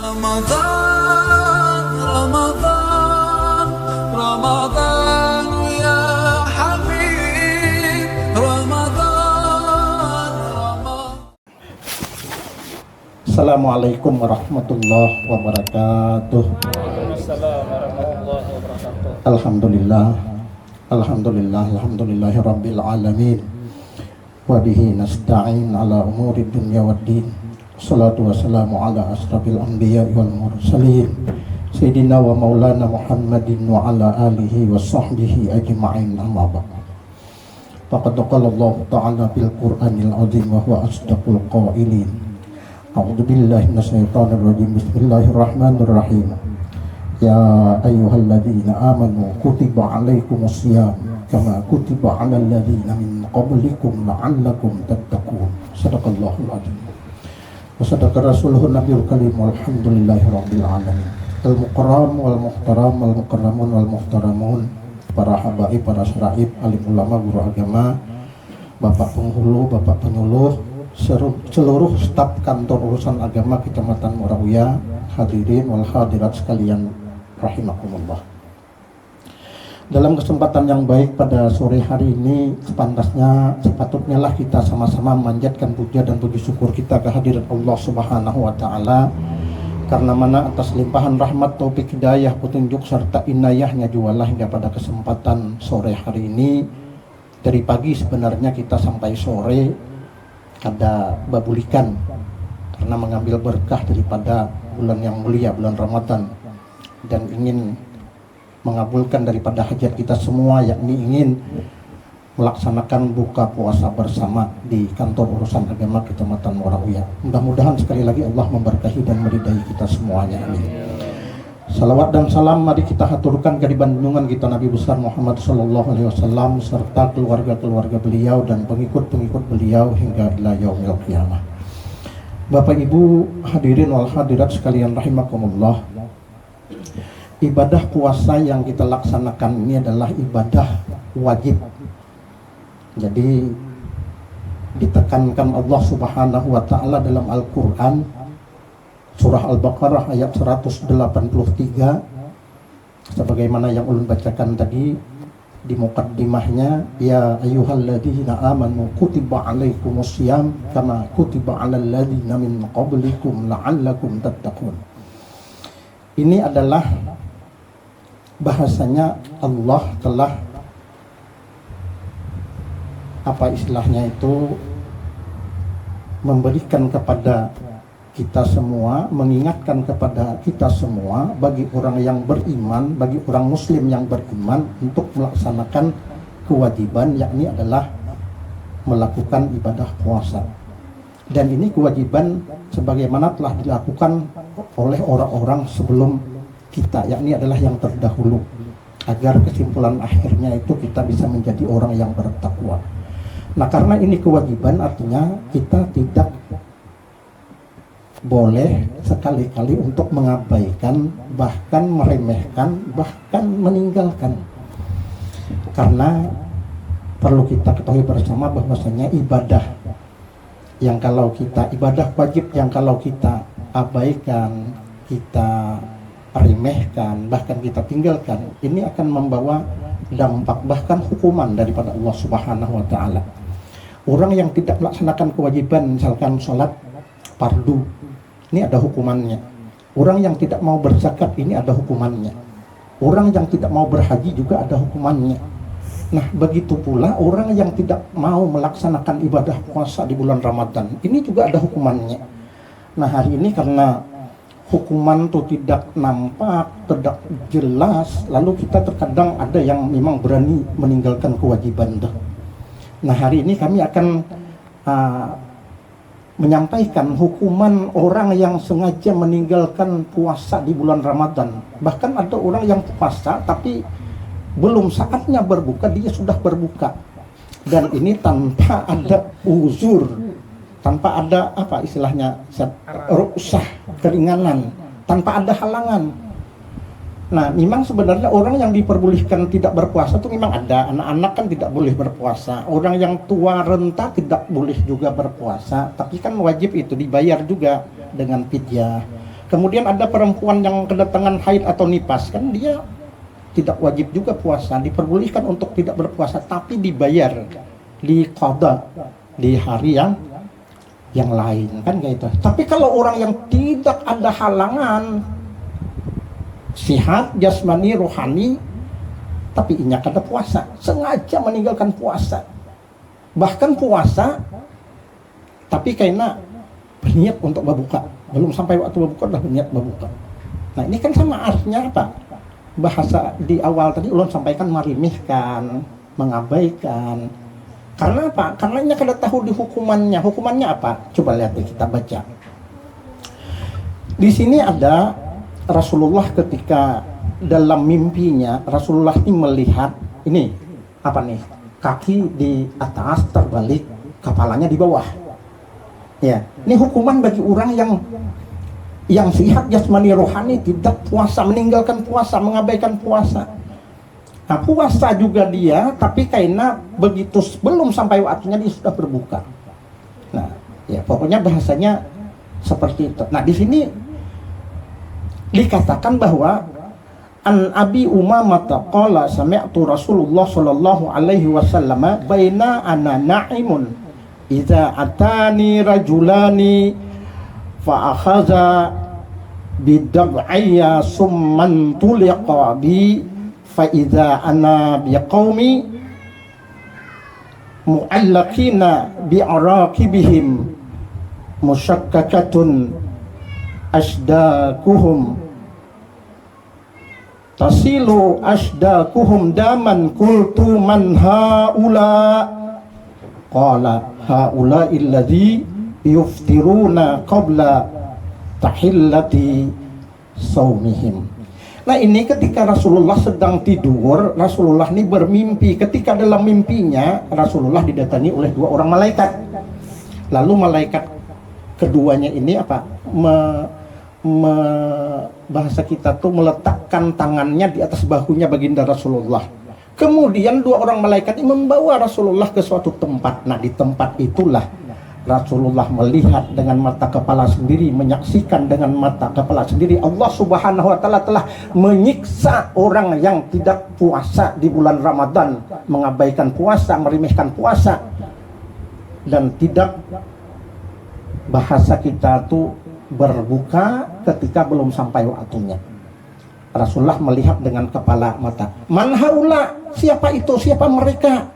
رمضان رمضان رمضان يا حبيب رمضان رمضان. Assalamualaikum warahmatullahi wabarakatuh. Alhamdulillah, alhamdulillahi rabbil alamin. Wa bihi nasta'in ala umuri dunya waddin. Salatu wassalamu ala asrafil anbiya wal mursalin Sayyidina wa maulana Muhammadin wa ala alihi wa sahbihi ajma'in, amma ba'd. Faqad qala Allah ta'ala bil Qur'anil azim wa huwa asdaqul qailin. A'udzu billahi minasyaitonir rajim. Bismillahirrahmanirrahim. Ya ayyuhalladzina amanu kutiba 'alaikumusiyam kama kutiba 'alal ladzina min qablikum la'allakum tattaqun. Shadaqallahul azim. Wa sadaqa rasuluhun nabiyul karim. Walhamdulillahi rabbil alamin. Al-mukarram wal muhtaram wal mukarramun wal muhtaramun, para habaib, para syaraib, alim ulama, guru agama, bapak penghulu, bapak penyuluh, seluruh staf kantor urusan agama Kecamatan Morawiyah, hadirin wal hadirat sekalian rahimakumullah. Dalam kesempatan yang baik pada sore hari ini, sepatutnya lah kita sama-sama memanjatkan puja dan puji syukur kita kehadirat Allah Subhanahu wa taala, karena mana atas limpahan rahmat, taufik, hidayah, petunjuk serta inayahnya jualah hingga pada kesempatan sore hari ini. Dari pagi sebenarnya kita sampai sore ada babulikan karena mengambil berkah daripada bulan yang mulia, bulan Ramadan, dan ingin mengabulkan daripada hajat kita semua, yakni ingin melaksanakan buka puasa bersama di kantor urusan agama Kecamatan Morawiyah. Mudah-mudahan sekali lagi Allah memberkahi dan meridai kita semuanya, amin. Salawat dan salam mari kita haturkan ke junjungan kita Nabi besar Muhammad sallallahu alaihi wasallam serta keluarga-keluarga beliau dan pengikut-pengikut beliau hingga ila yaumil qiyamah. Bapak Ibu hadirin wal hadirat sekalian rahimakumullah. Ibadah puasa yang kita laksanakan ini adalah ibadah wajib. Jadi ditekankan Allah Subhanahu wa taala dalam Al-Qur'an surah Al-Baqarah ayat 183, sebagaimana yang ulun bacakan tadi di muqaddimahnya, ya ayyuhalladzina amanu kutiba 'alaikumusiyam kama kutiba 'alal ladzina min qablikum la'allakum tattaqun. Ini adalah bahasanya Allah telah memberikan kepada kita semua, mengingatkan kepada kita semua, bagi orang yang beriman, bagi orang muslim yang beriman, untuk melaksanakan kewajiban, yakni adalah melakukan ibadah puasa. Dan ini kewajiban sebagaimana telah dilakukan oleh orang-orang sebelum kita, yakni adalah yang terdahulu, agar kesimpulan akhirnya itu kita bisa menjadi orang yang bertakwa. Nah, karena ini kewajiban, artinya kita tidak boleh sekali-kali untuk mengabaikan, bahkan meremehkan, bahkan meninggalkan. Karena perlu kita ketahui bersama bahwasanya ibadah wajib yang kalau kita abaikan, kita remehkan, bahkan kita tinggalkan, ini akan membawa dampak bahkan hukuman daripada Allah Subhanahu wa taala. Orang yang tidak melaksanakan kewajiban, misalkan sholat fardu, ini ada hukumannya. Orang yang tidak mau berzakat, ini ada hukumannya. Orang yang tidak mau berhaji juga ada hukumannya. Nah, begitu pula orang yang tidak mau melaksanakan ibadah puasa di bulan Ramadan, ini juga ada hukumannya. Nah, hari ini karena hukuman itu tidak nampak, tidak jelas, lalu kita terkadang ada yang memang berani meninggalkan kewajiban itu. Nah, hari ini kami akan menyampaikan hukuman orang yang sengaja meninggalkan puasa di bulan Ramadan. Bahkan ada orang yang puasa tapi belum saatnya berbuka, dia sudah berbuka. Dan ini tanpa ada uzur, tanpa ada ruksah, keringanan, tanpa ada halangan. Nah, memang sebenarnya orang yang diperbolehkan tidak berpuasa itu memang ada. Anak-anak kan tidak boleh berpuasa, orang yang tua renta tidak boleh juga berpuasa, tapi kan wajib itu dibayar juga dengan fidyah. Kemudian ada perempuan yang kedatangan haid atau nifas, kan dia tidak wajib juga puasa, diperbolehkan untuk tidak berpuasa, tapi dibayar, diqadha di hari yang lain, kan kayak itu. Tapi kalau orang yang tidak ada halangan, sihat jasmani rohani, tapi ingat ada puasa, sengaja meninggalkan puasa, bahkan puasa tapi karena berniat untuk berbuka, belum sampai waktu berbuka udah berniat berbuka. Nah ini kan sama artinya apa? Bahasa di awal tadi ulun sampaikan merimihkan, mengabaikan. Karena apa? Karena ini kada tahu di hukumannya. Hukumannya apa? Coba lihat deh, kita baca. Di sini ada Rasulullah ketika dalam mimpinya, Rasulullah ini melihat ini apa nih? Kaki di atas terbalik, kepalanya di bawah. Ya, ini hukuman bagi orang yang sehat jasmani rohani, tidak puasa, meninggalkan puasa, mengabaikan puasa. Nah, puasa juga dia, tapi karena begitu belum sampai waktunya dia sudah berbuka. Nah, ya pokoknya bahasanya seperti itu. Nah, di sini dikatakan bahwa an Abi Umamah qala sami'tu Rasulullah sallallahu alaihi wasallam baina ana na'imun idza atani rajulani fa akhadha bidab'ayya summan tuliqa bi fa idza ana biqaumi mu'allaqina bi'araqibihim musyakkakatun asdakuhum tasilu asdakuhum daman qultu man haula qala haula alladhi yuftiruna qabla tahillati saumihim. Nah ini ketika Rasulullah sedang tidur, Rasulullah ini bermimpi. Ketika dalam mimpinya Rasulullah didatangi oleh dua orang malaikat. Lalu malaikat keduanya ini apa? Bahasa kita tuh meletakkan tangannya di atas bahunya baginda Rasulullah. Kemudian dua orang malaikat ini membawa Rasulullah ke suatu tempat. Nah di tempat itulah Rasulullah melihat dengan mata kepala sendiri, menyaksikan dengan mata kepala sendiri Allah Subhanahu wa taala telah menyiksa orang yang tidak puasa di bulan Ramadan, mengabaikan puasa, meremehkan puasa, dan tidak, bahasa kita tuh, berbuka ketika belum sampai waktunya. Rasulullah melihat dengan kepala mata. Man haula, siapa itu, siapa mereka?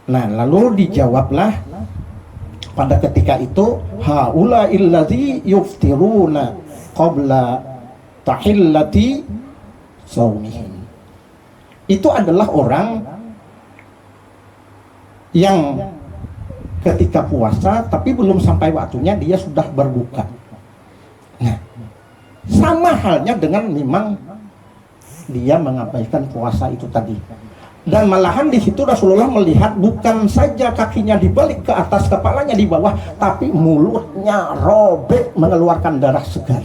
Nah lalu dijawablah pada ketika itu, haula illadzi yuftiruna qabla tahillati saumihim. Itu adalah orang yang ketika puasa tapi belum sampai waktunya dia sudah berbuka. Nah, sama halnya dengan memang dia mengabaikan puasa itu tadi. Dan malahan di situ Rasulullah melihat bukan saja kakinya dibalik ke atas, kepalanya di bawah, tapi mulutnya robek mengeluarkan darah segar.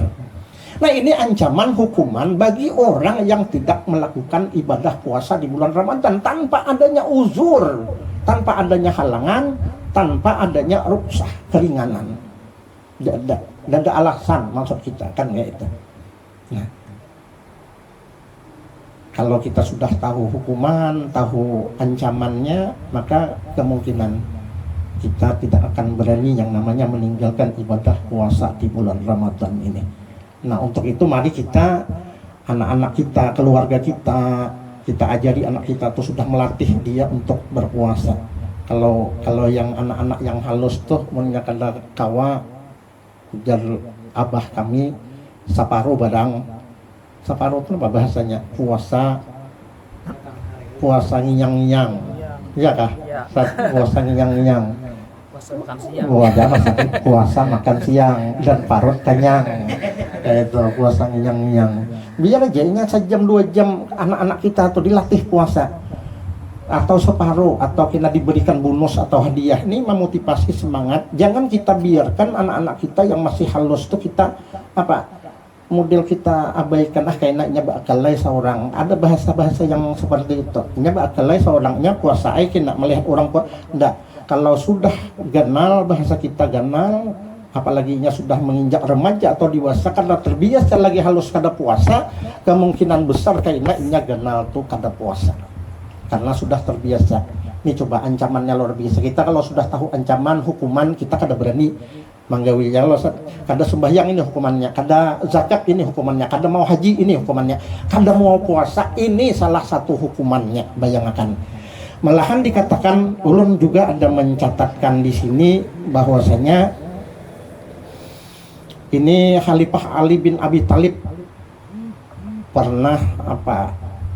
Nah ini ancaman hukuman bagi orang yang tidak melakukan ibadah puasa di bulan Ramadan tanpa adanya uzur, tanpa adanya halangan, tanpa adanya rukhsah, keringanan. Tidak ada alasan, maksud kita kan kayak itu. Nah, kalau kita sudah tahu hukuman, tahu ancamannya, maka kemungkinan kita tidak akan berani yang namanya meninggalkan ibadah puasa di bulan Ramadan ini. Nah untuk itu mari kita, anak-anak kita, keluarga kita ajari anak kita tuh sudah melatih dia untuk berpuasa. Kalau yang anak-anak yang halus tuh mengingatkan kawa ujar abah kami saparo barang. Saparo itu apa bahasanya? Puasa nginyang-nginyang. Iya kah? Puasa nginyang-nginyang. Puasa makan siang. Puasa makan siang dan parut kenyang. Itu puasa nginyang-nginyang. Biar aja ingat sejam 2 jam anak-anak kita tuh dilatih puasa. Atau separuh, atau kita diberikan bonus atau hadiah. Ini memotivasi semangat. Jangan kita biarkan anak-anak kita yang masih halus tuh kita model kita abaikan, kayaknya bakalai seorang. Ada bahasa-bahasa yang seperti itu. Nya bakalai seorangnya puasa kena melihat orang puasa. Enggak. Kalau sudah ganal, bahasa kita ganal, apalagi nya sudah menginjak remaja atau dewasa karena terbiasa lagi halus kada puasa, kemungkinan besar kayaknya inya genal tuh kada puasa karena sudah terbiasa. Ini coba ancamannya luar biasa. Kita kalau sudah tahu ancaman hukuman, kita kada berani manggawi ya Allah, kada sembahyang ini hukumannya, kada zakat ini hukumannya, kada mau haji ini hukumannya, kada mau puasa ini salah satu hukumannya. Bayangkan. Malahan dikatakan, ulun juga ada mencatatkan di sini bahwasanya ini Khalifah Ali bin Abi Thalib pernah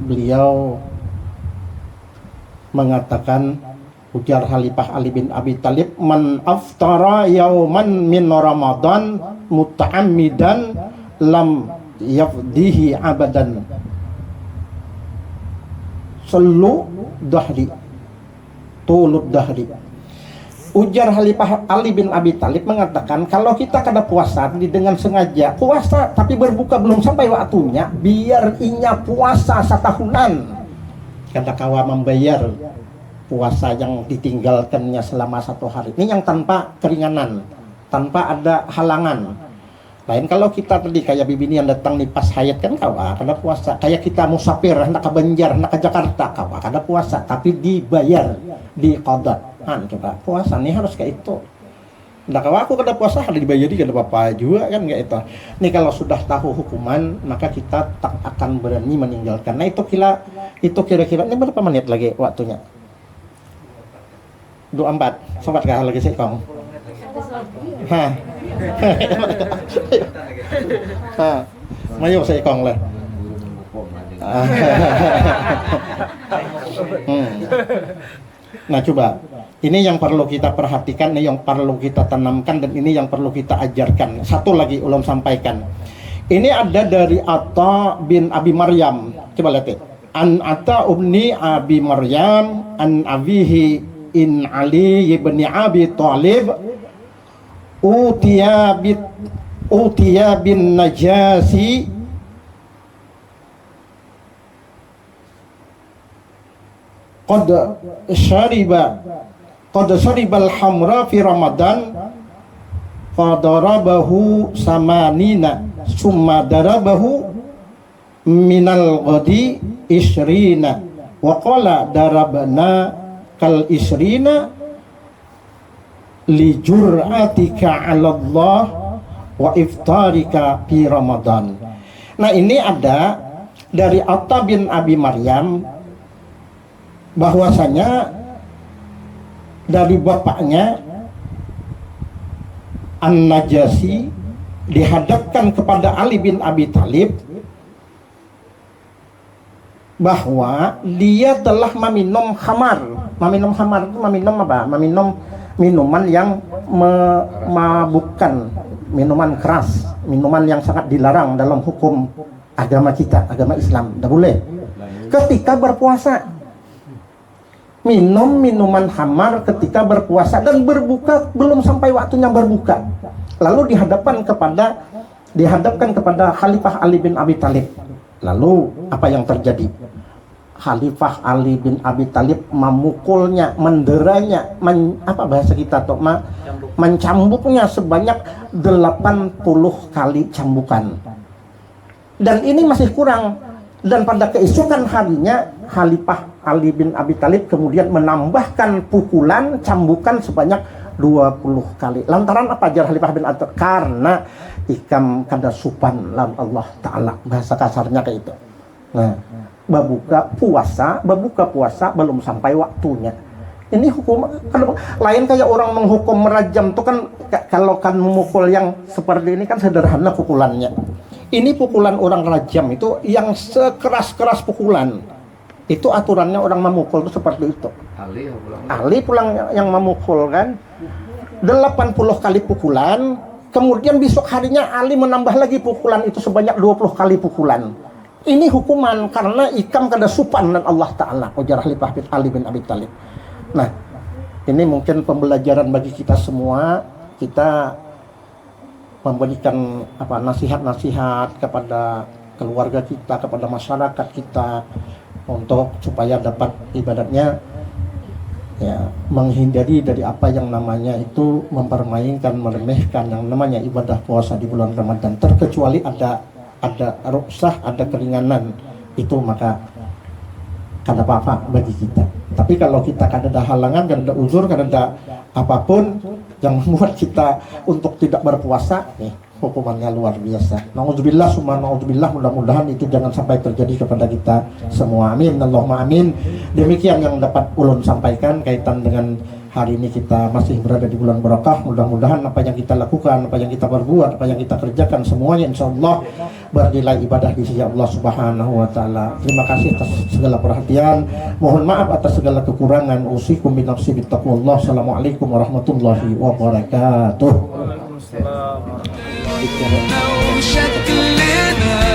beliau mengatakan, ujar Khalifah Ali bin Abi Thalib, man aftara yauman min Ramadan muta'ammidan lam yafdihi abadan sallu dahri tulud dahri. Ujar Khalifah Ali bin Abi Thalib mengatakan, kalau kita kada puasa dengan sengaja puasa tapi berbuka belum sampai waktunya, biar inya puasa setahunan, kada kawa membayar puasa yang ditinggalkannya selama 1 hari. Ini yang tanpa keringanan, tanpa ada halangan. Lain kalau kita tadi kayak bibini yang datang nih pas hayat kan kawa kada puasa. Kayak kita musafir hendak ke Banjar, hendak ke Jakarta kawa kada puasa, tapi dibayar, diqadha. Coba puasa nih harus kayak itu. Ndak kawa aku kada puasa kada dibayari kada apa-apa juga kan enggak itu. Nih kalau sudah tahu hukuman maka kita tak akan berani meninggalkan. Nah itu kira-kira ini berapa menit lagi waktunya? 24. Sobat kah lagi sekong? Hah. Mayo sekong lah. Nah coba, ini yang perlu kita perhatikan, ini yang perlu kita tanamkan, dan ini yang perlu kita ajarkan. Satu lagi ulun sampaikan. Ini ada dari Atta bin Abi Maryam. Coba lihat. An Atta ubni Abi Maryam an abihi in Ali ibn Abi Thalib utiya bin Najasi qad syaribal hamra fi Ramadan fadarabahu samanina summa darabahu minal ghadi isrina wa qala darabna kal isrina li jur'atika 'ala Allah wa iftarika fi Ramadan. Nah ini ada dari Atta bin Abi Maryam bahwasanya dari bapaknya An-Najasi dihadapkan kepada Ali bin Abi Thalib bahwa dia telah meminum khamar. Meminum khamar itu meminum apa? Meminum minuman yang memabukkan, minuman keras, minuman yang sangat dilarang dalam hukum agama kita, agama Islam. Tidak boleh. Ketika berpuasa, minum minuman khamar ketika berpuasa dan berbuka belum sampai waktunya berbuka. Lalu dihadapkan kepada Khalifah Ali bin Abi Thalib. Lalu apa yang terjadi? Khalifah Ali bin Abi Thalib memukulnya, menderanya, apa bahasa kita tuh, mencambuknya sebanyak 80 kali cambukan. Dan ini masih kurang. Dan pada keesokan harinya Khalifah Ali bin Abi Thalib kemudian menambahkan pukulan, cambukan sebanyak 20 kali. Lantaran apa ajar Khalifah bin Abi Thalib? Karena ikam kada supan lam Allah Ta'ala. Bahasa kasarnya kayak itu. Nah, berbuka puasa belum sampai waktunya. Ini hukum lain kayak orang menghukum merajam tuh kan, kalau kan memukul yang seperti ini kan sederhana pukulannya. Ini pukulan orang rajam itu yang sekeras-keras pukulan. Itu aturannya orang memukul itu seperti itu. Ali pulang yang memukul kan 80 kali pukulan, kemudian besok harinya Ali menambah lagi pukulan itu sebanyak 20 kali pukulan. Ini hukuman karena ikam kada supan dan Allah Ta'ala, ujar Khalifah Ali bin Abi Thalib. Nah, ini mungkin pembelajaran bagi kita semua. Kita memberikan nasihat-nasihat kepada keluarga kita, kepada masyarakat kita, untuk supaya dapat ibadatnya ya, menghindari dari apa yang namanya itu mempermainkan, meremehkan yang namanya ibadah puasa di bulan Ramadan, terkecuali ada rukhsah, ada keringanan, itu maka kada apa-apa bagi kita. Tapi kalau kita kada ada halangan, kada ada uzur, kada ada apapun yang membuat kita untuk tidak berpuasa, nih hukumannya luar biasa. Nauzubillah summa nauzubillah, mudah-mudahan itu jangan sampai terjadi kepada kita semua. Amin, Allahumma amin. Demikian yang dapat ulun sampaikan kaitan dengan hari ini kita masih berada di bulan barakah. Mudah-mudahan apa yang kita lakukan, apa yang kita perbuat, apa yang kita kerjakan, semuanya insyaallah bernilai ibadah di sisi Allah Subhanahu wa taala. Terima kasih atas segala perhatian. Mohon maaf atas segala kekurangan. Usikum bi nafsi bittaqwallah. Assalamualaikum warahmatullahi wabarakatuh. لو شكلنا